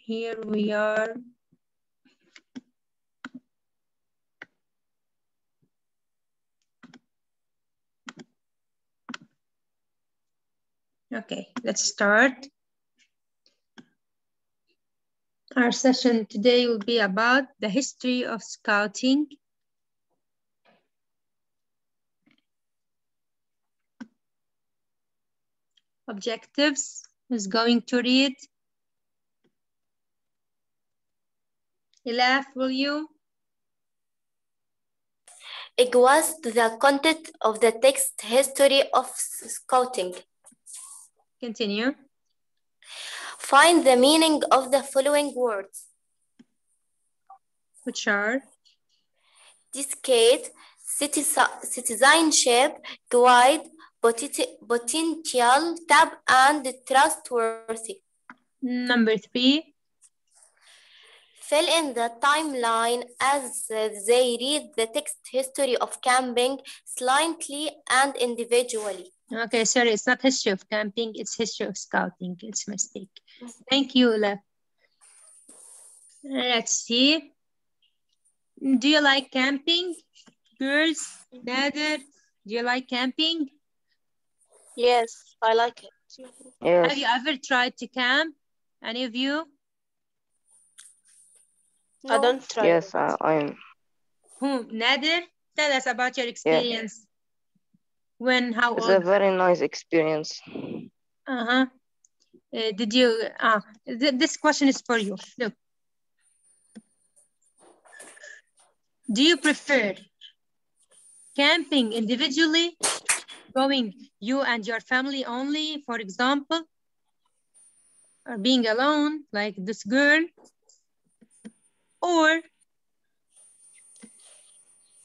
Here we are. Okay, let's start. Our session today will be about the history of scouting. Objectives. Who's going to read? Elaf, will you? It was the content of the text history of scouting. Continue. Find the meaning of the following words. Which are? Discade, citizenship, guide, potential, tab, and trustworthy. Number 3. Fill in the timeline as they read the text history of camping slightly and individually. Okay, sorry, it's not history of camping, it's history of scouting. It's a mistake. Thank you, Elaf. Let's see. Do you like camping? Girls, Nader, do you like camping? Yes, I like it. Yes. Have you ever tried to camp? Any of you? No. I don't try. Yes, I am. Who? Nader? Tell us about your experience. Yeah. When? How old? It's a very nice experience. Did you? This question is for you. Look. Do you prefer camping individually, going you and your family only, for example, or being alone like this girl, or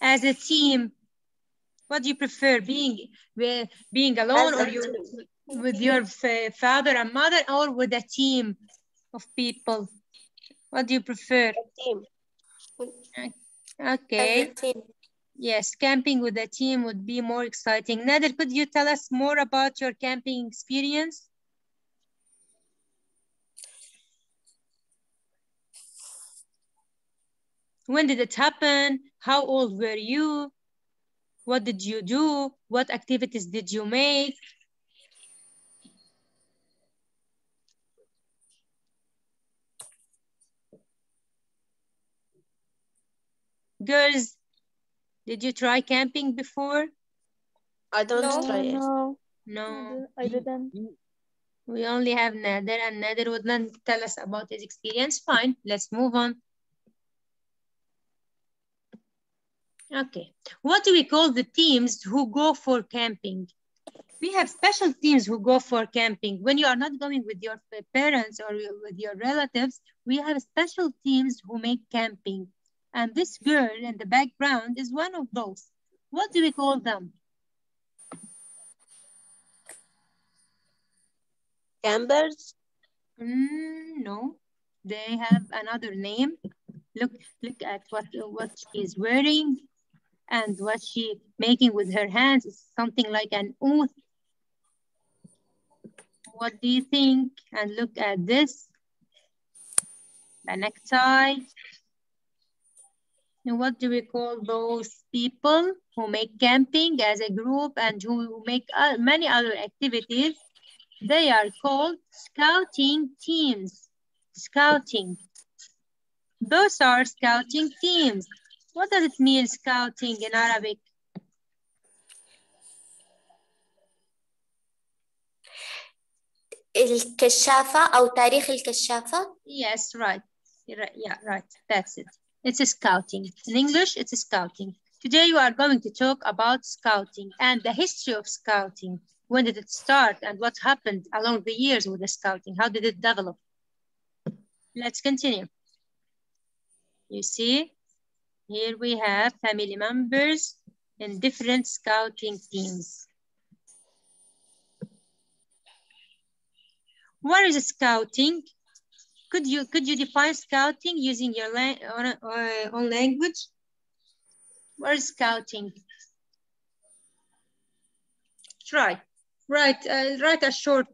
as a team? What do you prefer, being alone, or you with your father and mother, or with a team of people? What do you prefer? A team. Okay. Yes, camping with a team would be more exciting. Nader, could you tell us more about your camping experience? When did it happen? How old were you? What did you do? What activities did you make? Girls, did you try camping before? I don't try it. No, I didn't. We only have Nader, and Nader would not tell us about his experience. Fine, let's move on. Okay, what do we call the teams who go for camping? We have special teams who go for camping. When you are not going with your parents or with your relatives, we have special teams who make camping. And this girl in the background is one of those. What do we call them? Campers? No, they have another name. Look at what she is wearing and what she making with her hands. It's something like an oath. What do you think? And look at this, the necktie. And what do we call those people who make camping as a group and who make many other activities? They are called scouting teams. Scouting. Those are scouting teams. What does it mean, scouting, in Arabic? الكشافة أو تاريخ الكشافة. Yes, right. Yeah, right. That's it. It's a scouting. In English, it's a scouting. Today, we are going to talk about scouting and the history of scouting. When did it start and what happened along the years with the scouting? How did it develop? Let's continue. You see, here we have family members in different scouting teams. What is scouting? Could you define scouting using your own language? What is scouting? Try. Write a short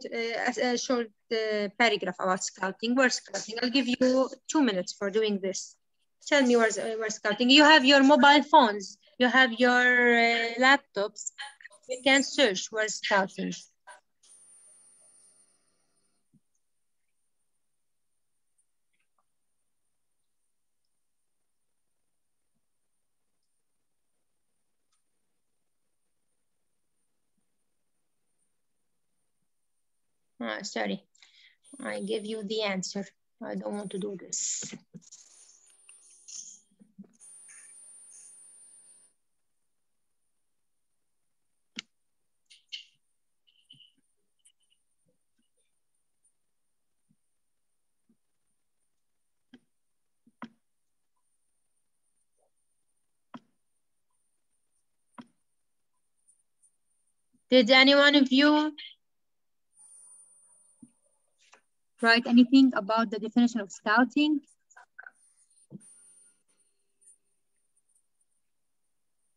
paragraph about scouting. Where's scouting? I'll give you 2 minutes for doing this. Tell me where's scouting. You have your mobile phones. You have your laptops. You can search where's scouting. Sorry, I gave you the answer. I don't want to do this. Did any one of you write anything about the definition of scouting?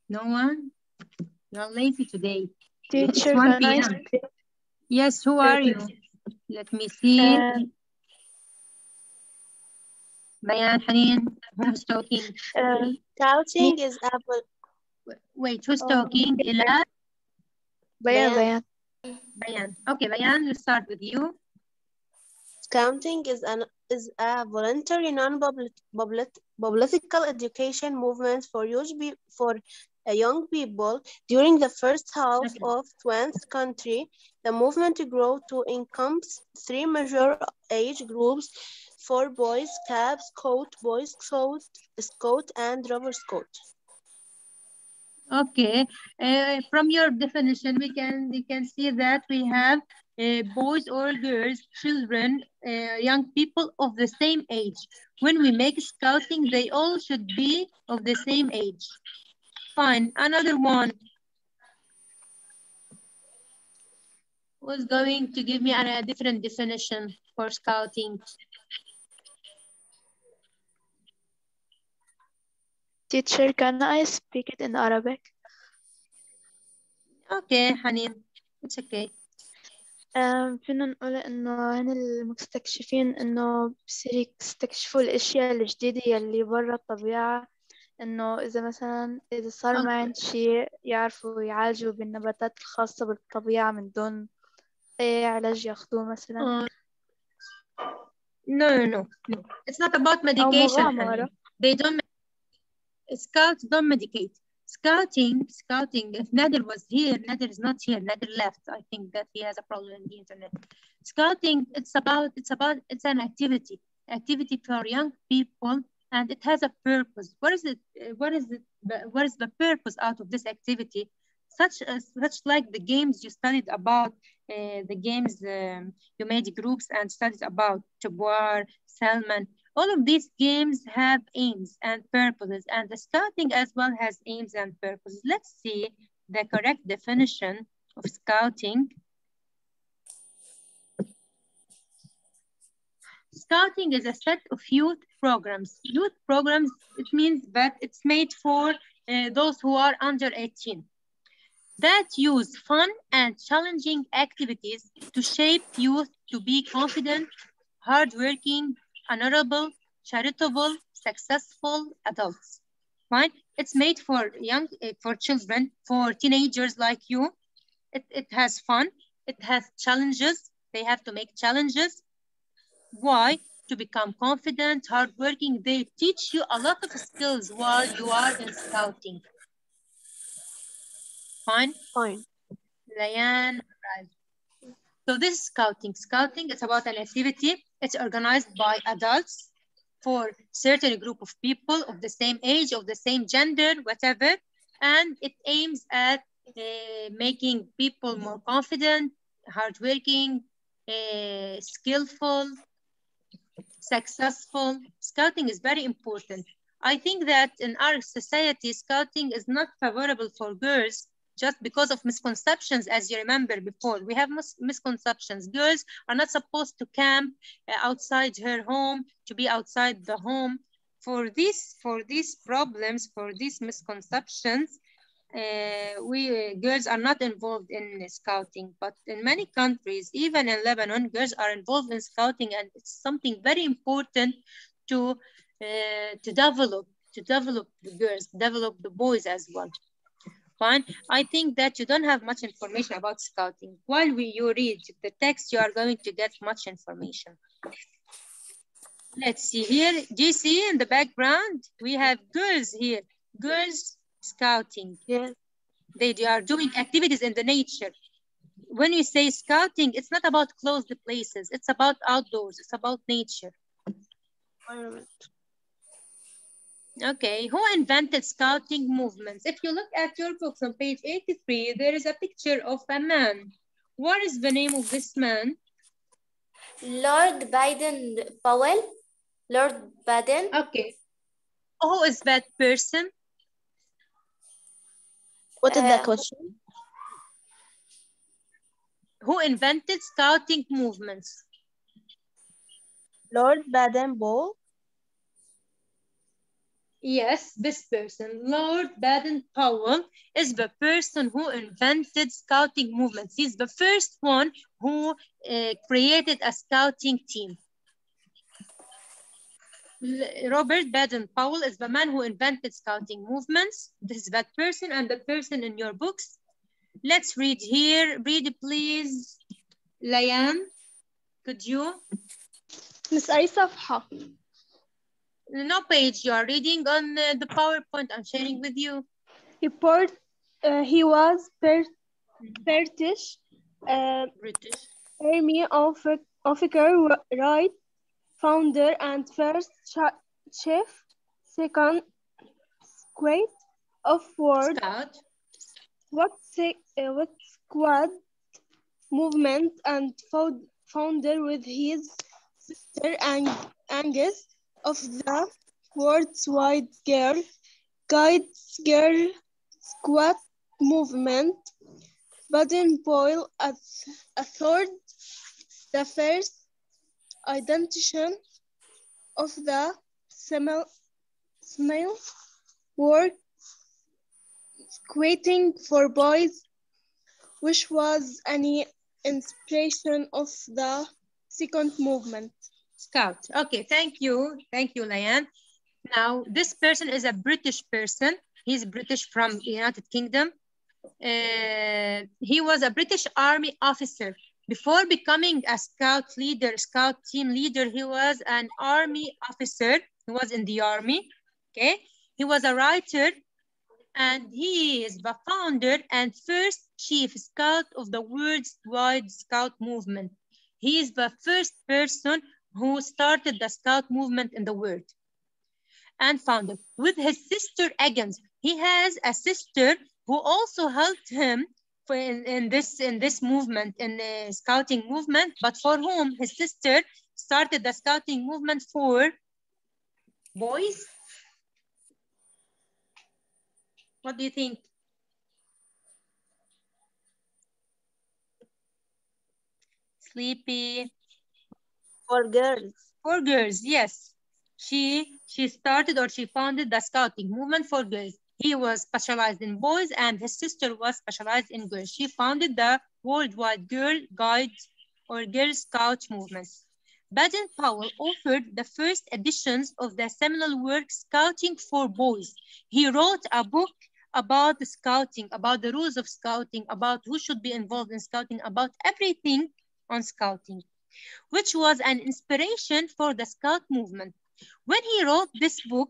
No one? You're lazy today. Teacher, It's 1 can I p.m. speak? Yes, who are you? Let me see. Bayan, Haneen, who's talking? Scouting is Wait, who's talking? Ila? Bayan. Bayan. Okay, Bayan, we'll start with you. Scouting is a voluntary non-political education movement for young people during the first half of 20th century. The movement grew to encompass 3 major age groups: for Boy Scouts, Boy Scout, and Rover Scout. Okay, from your definition, we can see that we have boys or girls, children, young people of the same age. When we make scouting, they all should be of the same age. Fine, another one. Who's going to give me a different definition for scouting? Teacher, can I speak it in Arabic? Okay, Haneen, it's okay. فينا نقول إنه هن المستكشفين إنه بصير يستكشفوا الأشياء الجديدة يلي برا الطبيعة، إنه إذا صار ما عند شيء يعرفوا يعالجوا بالنباتات الخاصة بالطبيعة من دون أي علاج ياخدوه مثلا. No. It's not about medication. They don't. Scouts don't medicate. Scouting. If Nader was here, Nader is not here. Nader left. I think that he has a problem in the internet. Scouting. It's an activity for young people, and it has a purpose. What is the purpose out of this activity? Such like the games you studied about, the games you made groups and studied about Tabwar, Salman. All of these games have aims and purposes, and the scouting as well has aims and purposes. Let's see the correct definition of scouting. Scouting is a set of youth programs. Youth programs, it means that it's made for those who are under 18. That use fun and challenging activities to shape youth to be confident, hardworking, honorable, charitable, successful adults. Right? It's made for for children, for teenagers like you. It has fun. It has challenges. They have to make challenges. Why? To become confident, hardworking. They teach you a lot of skills while you are in scouting. Fine? Fine. Layan, right. So this is scouting. Scouting is about an activity. It's organized by adults for certain group of people of the same age, of the same gender, whatever. And it aims at making people more confident, hardworking, skillful, successful. Scouting is very important. I think that in our society, scouting is not favorable for girls just because of misconceptions, as you remember before. We have misconceptions. Girls are not supposed to camp outside her home, to be outside the home. For these problems, for these misconceptions, girls are not involved in scouting, but in many countries, even in Lebanon, girls are involved in scouting, and it's something very important to develop the girls, develop the boys as well. Fine. I think that you don't have much information about scouting. While you read the text, you are going to get much information. Let's see here. Do you see in the background? We have girls here. Girls scouting. Yes. They are doing activities in the nature. When you say scouting, it's not about closed places. It's about outdoors. It's about nature. Okay, who invented scouting movements? If you look at your books on page 83, there is a picture of a man. What is the name of this man? Lord Baden-Powell. Lord Baden. Okay. Who is that person? What is the question? Who invented scouting movements? Lord Baden-Powell. Yes, this person, Lord Baden-Powell, is the person who invented scouting movements. He's the first one who created a scouting team. Robert Baden-Powell is the man who invented scouting movements. This is that person and the person in your books. Let's read here. Read, please. Layan, could you? Miss أي صفحة؟ No page. You are reading on the PowerPoint I'm sharing with you. Report. He was British. British. Army officer, right? Founder and first chief. Second squad of word. Scout. What squad movement and founder with his sister Angus of the worldwide guides girl squad movement. Baden-Powell a third, the first identification of the small work waiting for boys, which was an inspiration of the second movement. Scout. Okay, thank you. Thank you, Layan. Now, this person is a British person. He's British from the United Kingdom. He was a British Army officer. Before becoming a scout leader, scout team leader, he was an army officer. He was in the army, okay? He was a writer, and he is the founder and first chief scout of the worldwide scout movement. He is the first person who started the scout movement in the world and founder. With his sister Agnes, he has a sister who also helped him in this movement, in the scouting movement, but for whom his sister started the scouting movement for boys. What do you think? Sleepy. For girls. For girls, yes. She started, or she founded, the scouting movement for girls. He was specialized in boys and his sister was specialized in girls. She founded the worldwide Girl Guides or Girl Scout movements. Baden-Powell authored the first editions of the seminal work Scouting for Boys. He wrote a book about the scouting, about the rules of scouting, about who should be involved in scouting, about everything on scouting, which was an inspiration for the scout movement. When he wrote this book,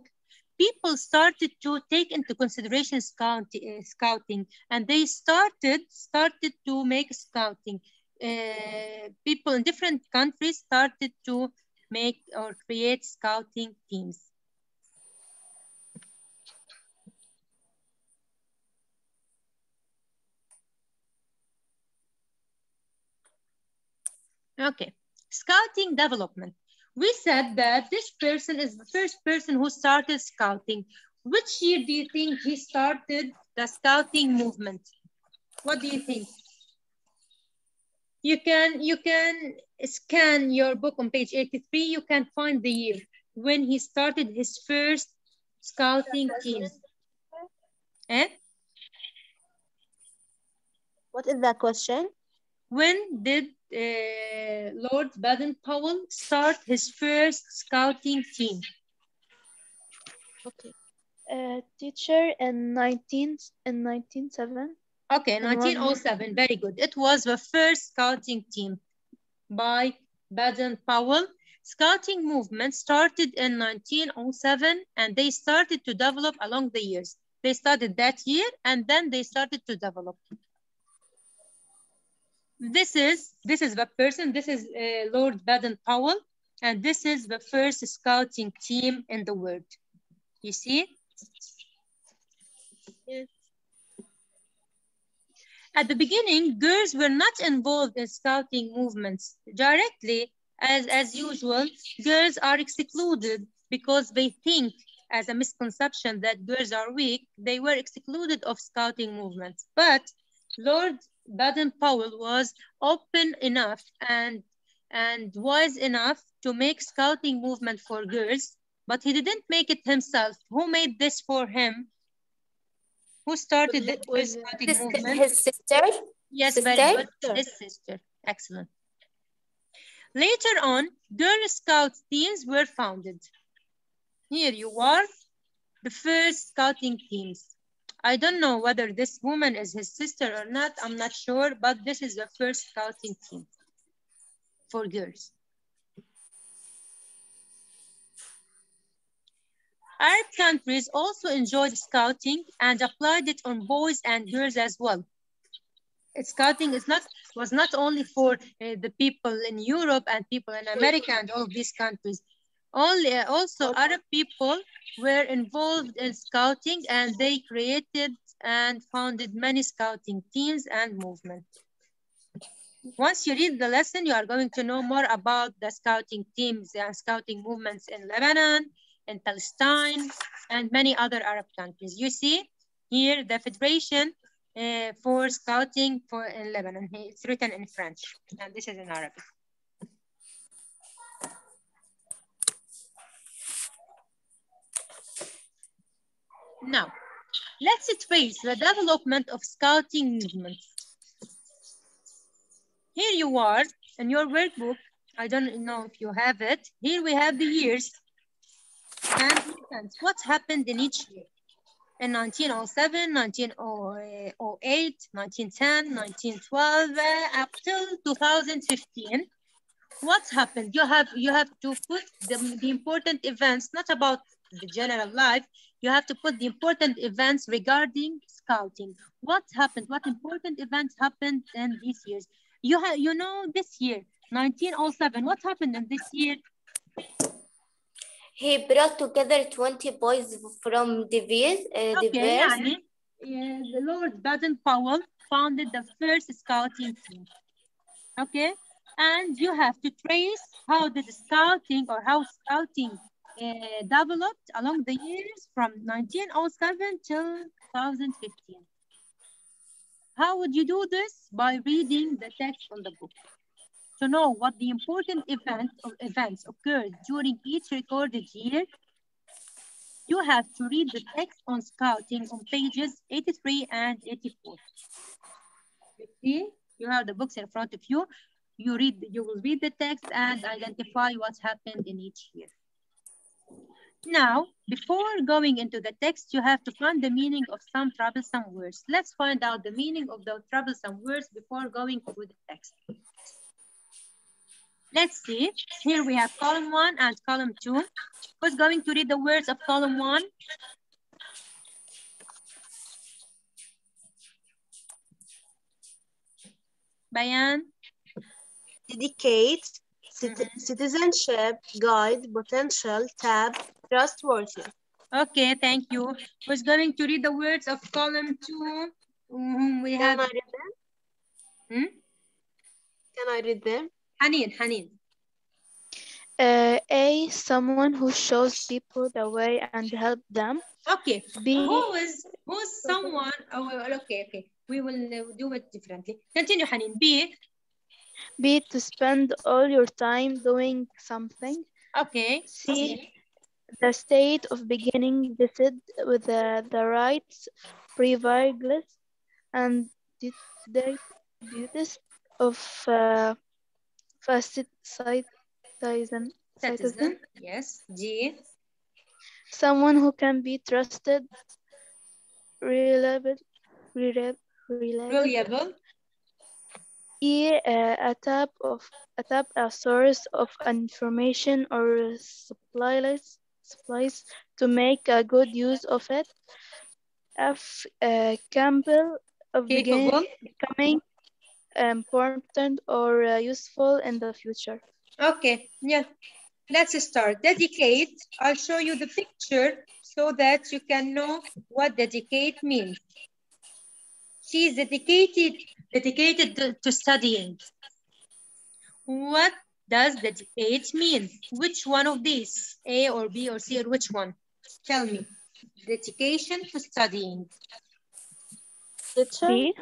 people started to take into consideration scouting, and they started to make scouting. People in different countries started to make or create scouting teams. Okay, scouting development. We said that this person is the first person who started scouting. Which year do you think he started the scouting movement? What do you think? You can scan your book on page 83. You can find the year when he started his first scouting team. What is the question? When did Lord Baden-Powell start his first scouting team? Okay. Teacher in 1907. Okay, And one more. 1907, very good. It was the first scouting team by Baden-Powell. Scouting movement started in 1907 and they started to develop along the years. They started that year and then they started to develop. This is the person, this is Lord Baden-Powell, and this is the first scouting team in the world. You see? Yes. At the beginning, girls were not involved in scouting movements directly. As usual, girls are excluded because they think, as a misconception, that girls are weak. They were excluded of scouting movements. But Lord Baden-Powell was open enough and wise enough to make scouting movement for girls, but he didn't make it himself. Who made this for him? Who started the first scouting movement? His sister? Yes, Sister? very good. His sister. Excellent. Later on, Girl Scout teams were founded. Here you are, the first scouting teams. I don't know whether this woman is his sister or not. I'm not sure, but this is the first scouting team for girls. Arab countries also enjoyed scouting and applied it on boys and girls as well. Scouting was not only for the people in Europe and people in America and all of these countries. Also Arab people were involved in scouting and they created and founded many scouting teams and movements. Once you read the lesson, you are going to know more about the scouting teams and scouting movements in Lebanon, in Palestine, and many other Arab countries. You see here the Federation for Scouting in Lebanon. It's written in French, and this is in Arabic. Now, let's trace the development of scouting movements. Here you are in your workbook. I don't know if you have it. Here we have the years and events. What happened in each year? In 1907, 1908, 1910, 1912, up till 2015. What happened? You have to put the important events, not about the general life. You have to put the important events regarding scouting. What happened? What important events happened in these years? You know this year, 1907. What happened in this year? He brought together 20 boys from diverse. The Lord Baden-Powell founded the first scouting team. Okay, and you have to trace how scouting developed along the years from 1907 till 2015. How would you do this? By reading the text on the book. To know what the important events occurred during each recorded year, you have to read the text on scouting on pages 83 and 84. You see, you have the books in front of you. You will read the text and identify what happened in each year. Now, before going into the text, you have to find the meaning of some troublesome words. Let's find out the meaning of the troublesome words before going through the text. Let's see. Here we have column 1 and column 2. Who's going to read the words of column 1? Bayan. Dedicate, citizenship, guide, potential, tab, trustworthy. Okay, thank you. Who's going to read the words of column 2? We have. Can I read them? Can I read them? Haneen. A, someone who shows people the way and help them. Okay. B, who's someone? Oh, okay. We will do it differently. Continue, Haneen. B, to spend all your time doing something. Okay. C, the state of beginning visit with the rights, privileges, and duties of citizen. Citizen. Yes. G. Someone who can be trusted, reliable. Reliable. E, a source of information or supplies to make a good use of it. F, capable of Capable. becoming important or useful in the future. Okay. Yeah. Let's start. Dedicate. I'll show you the picture so that you can know what dedicate means. She is dedicated to studying. What does dedicate mean? Which one of these? A or B or C or which one? Tell me. Dedication to studying. B,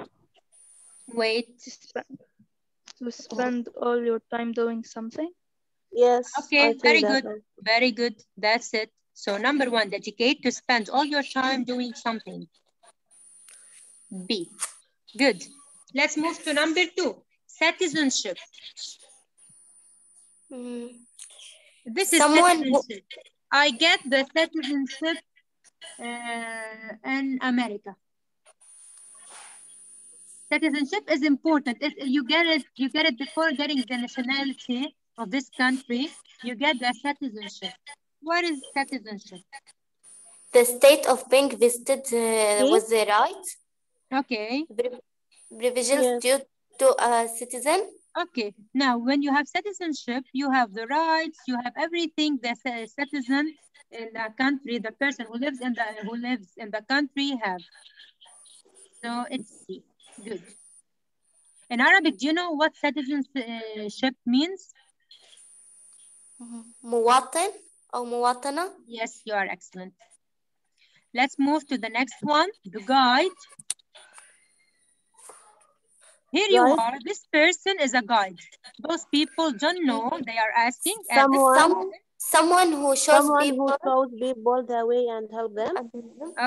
Wait. to spend all your time doing something. Yes. Okay, very that good. Very good. That's it. So number one, dedicate to spend all your time doing something. B. Good. Let's move to number two, citizenship. This is citizenship. I get the citizenship in America. Citizenship is important. You get it before getting the nationality of this country. You get the citizenship. What is citizenship? The state of being visited with the right. Okay. Provisions due to a citizen. Okay. Now, when you have citizenship, you have the rights. You have everything that a citizen in the country, the person who lives in the country, have. So it's C. Good. In Arabic, do you know what citizenship means? مواطن أو مواطنة. Yes, you are excellent. Let's move to the next one, the guide. Here you are. This person is a guide. Those people don't know. They are asking. Someone who shows people the way and help them.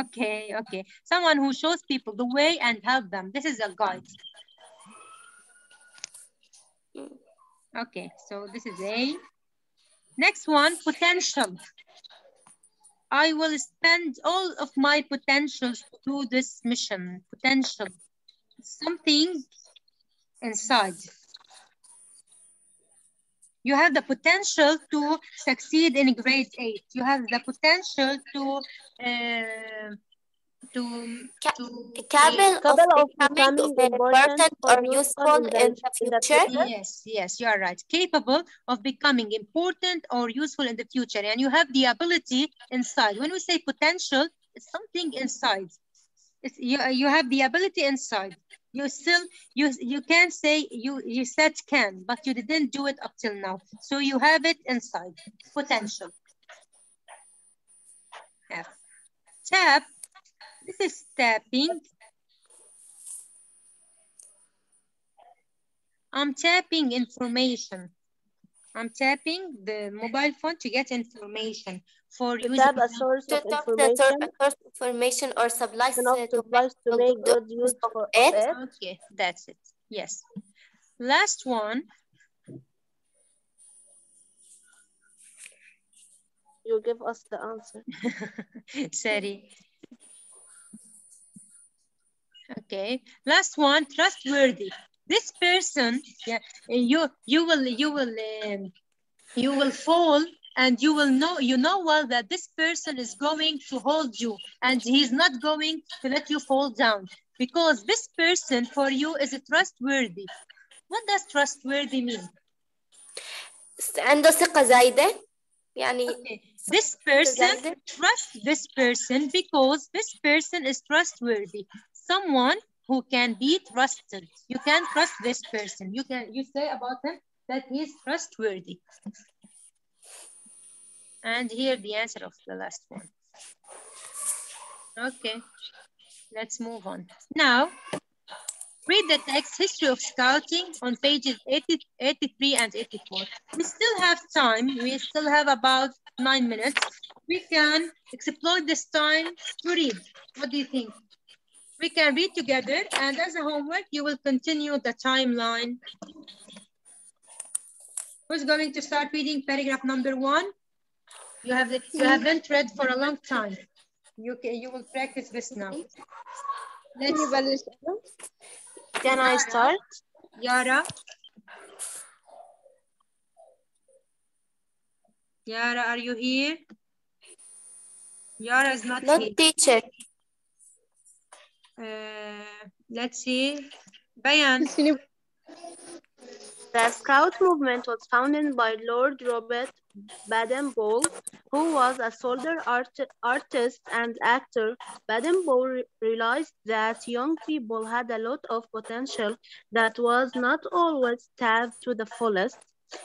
Okay, okay. Someone who shows people the way and help them. This is a guide. Okay, so this is A. Next one, potential. I will spend all of my potentials to do this mission. Potential. Something inside. You have the potential to succeed in grade 8. You have the potential to capable of becoming important or useful in the future. Yes, yes, you are right. Capable of becoming important or useful in the future. And you have the ability inside. When we say potential, it's something inside. You have the ability inside. You still, you can't say, you said can, but you didn't do it up till now. So you have it inside. Potential. F. Tap. This is tapping. I'm tapping information. I'm tapping the mobile phone to get information. For to tap a source of information or supplies to make good use of it. Okay, that's it. Yes. Last one. You give us the answer. Sorry. Okay. Last one, trustworthy. This person, yeah, you will fall, and you know well that this person is going to hold you, and he's not going to let you fall down, because this person for you is trustworthy. What does trustworthy mean? عنده ثقة زايدة. يعني this person, trust this person because this person is trustworthy. Someone who can be trusted. You can trust this person. You say about him that he is trustworthy. And here the answer of the last one. Okay, let's move on. Now, read the text, History of Scouting, on pages 83 and 84. We still have time. We still have about 9 minutes. We can exploit this time to read. What do you think? We can read together, and as a homework, you will continue the timeline. Who's going to start reading paragraph number 1? You haven't read for a long time. You will practice this now. Let's Can I start? Yara. Yara, are you here? Yara is not here. teacher. Let's see. Bayan. The Scout movement was founded by Lord Robert Baden-Powell, who was a soldier, artist, and actor. Baden-Powell realized that young people had a lot of potential that was not always tapped to the fullest.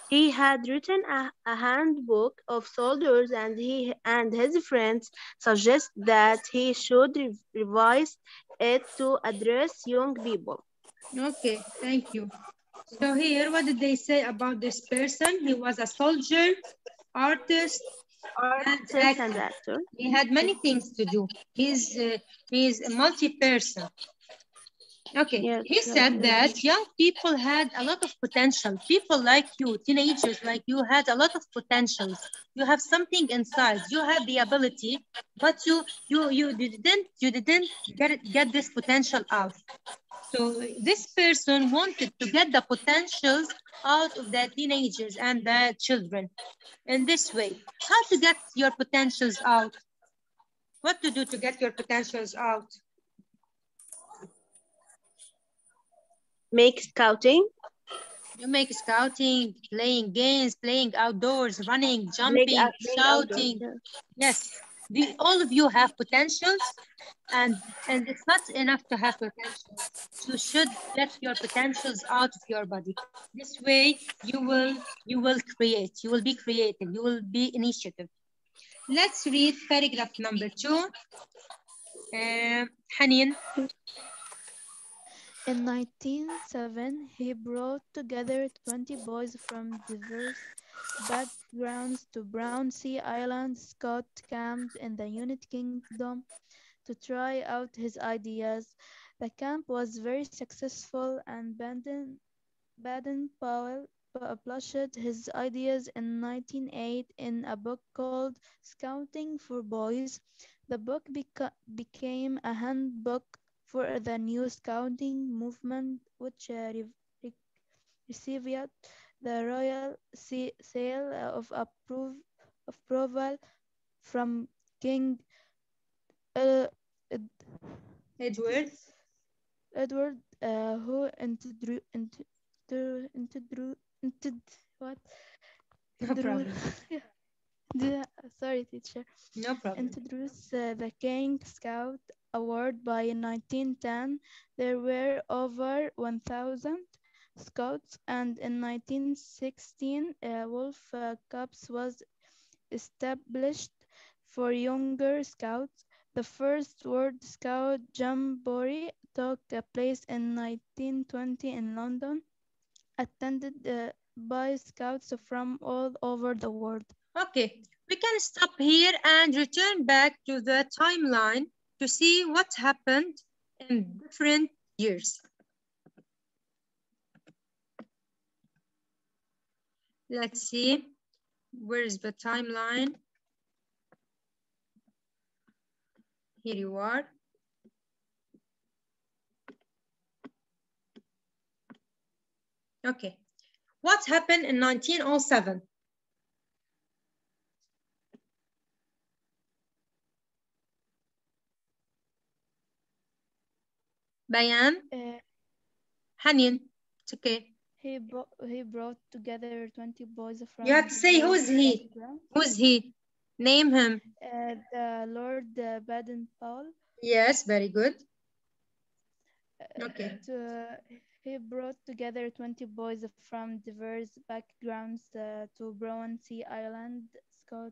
He had written a handbook of soldiers, and he and his friends suggest that he should revise it to address young people. Okay, thank you. So here, what did they say about this person? He was a soldier, artist, and actor. He had many things to do. He's a multi-person. Okay, yes, he said that young people had a lot of potential. People like you, teenagers like you, had a lot of potentials. You have something inside. You have the ability, but you didn't get this potential out. So this person wanted to get the potentials out of the teenagers and the children in this way. How to get your potentials out? What to do to get your potentials out? Make scouting. You make scouting, playing games, playing outdoors, running, jumping, shouting. Yes, all of you have potentials, and it's not enough to have potentials. You should get your potentials out of your body. This way, you will create. You will be creative. You will be initiative. Let's read paragraph number 2. Hanin. In 1907, he brought together 20 boys from diverse backgrounds to Brownsea Island Scout Camp in the United Kingdom to try out his ideas. The camp was very successful, and Baden-Powell published his ideas in 1908 in a book called Scouting for Boys. The book became a handbook for the new scouting movement, which received the royal seal of approval from King Edward, who sorry, teacher. No problem. Introduced the King Scout Award by 1910. There were over 1,000 scouts, and in 1916, Wolf Cups was established for younger scouts. The first World Scout Jamboree took place in 1920 in London, attended by scouts from all over the world. Okay, we can stop here and return back to the timeline to see what happened in different years. Let's see, where is the timeline? Here you are. Okay, what happened in 1907? Bayan? Hanin, it's okay. He brought together 20 boys from... You have to say who's he? Who's he? Name him. The Lord Baden-Powell. Yes, very good. Okay. He brought together 20 boys from diverse backgrounds to Brownsea Island Scout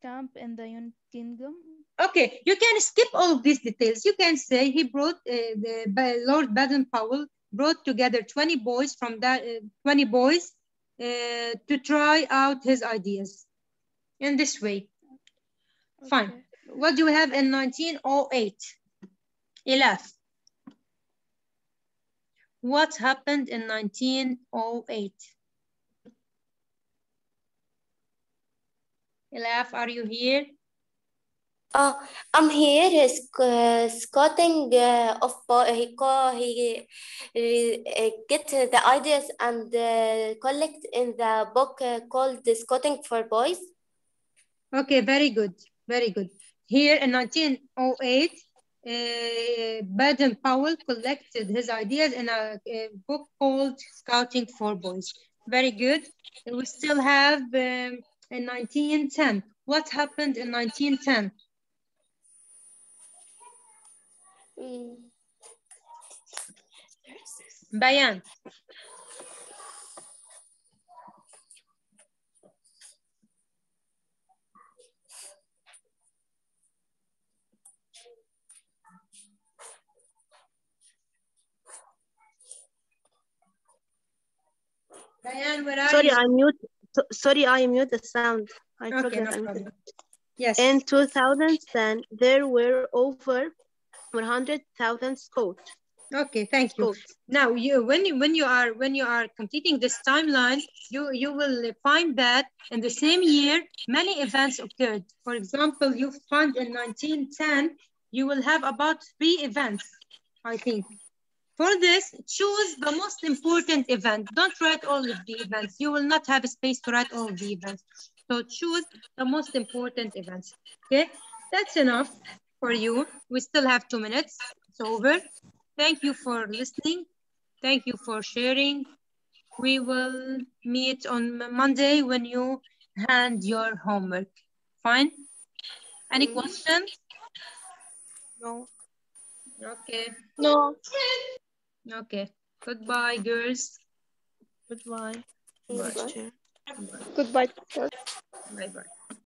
Camp in the United Kingdom. Okay, you can skip all of these details. You can say he brought Lord Baden-Powell brought together 20 boys from that 20 boys to try out his ideas in this way. Okay. Fine. what do we have in 1908? Elaf. What happened in 1908? Elaf, are you here? I'm here scouting of he get the ideas and collect in the book called Scouting for Boys. Okay, very good, very good. Here in 1908, Baden-Powell collected his ideas in a book called Scouting for Boys. Very good. And we still have in 1910. What happened in 1910? Bayan. Bayan, where are Sorry, you? Sorry, I mute the sound. I Okay, forgot. no problem. Yes. In 2010, there were over 100,000 scouts. Okay, thank you. Now, when you are completing this timeline, you will find that in the same year many events occurred. For example, you find in 1910 you will have about 3 events, I think. For this, choose the most important event. Don't write all of the events. You will not have a space to write all of the events. So choose the most important events. Okay, that's enough for you. We still have 2 minutes. It's over. Thank you for listening. Thank you for sharing. We will meet on Monday when you hand your homework. Fine? Any questions? No. Okay. No. Okay. Goodbye, girls. Goodbye. Goodbye. Bye. Goodbye. Bye-bye.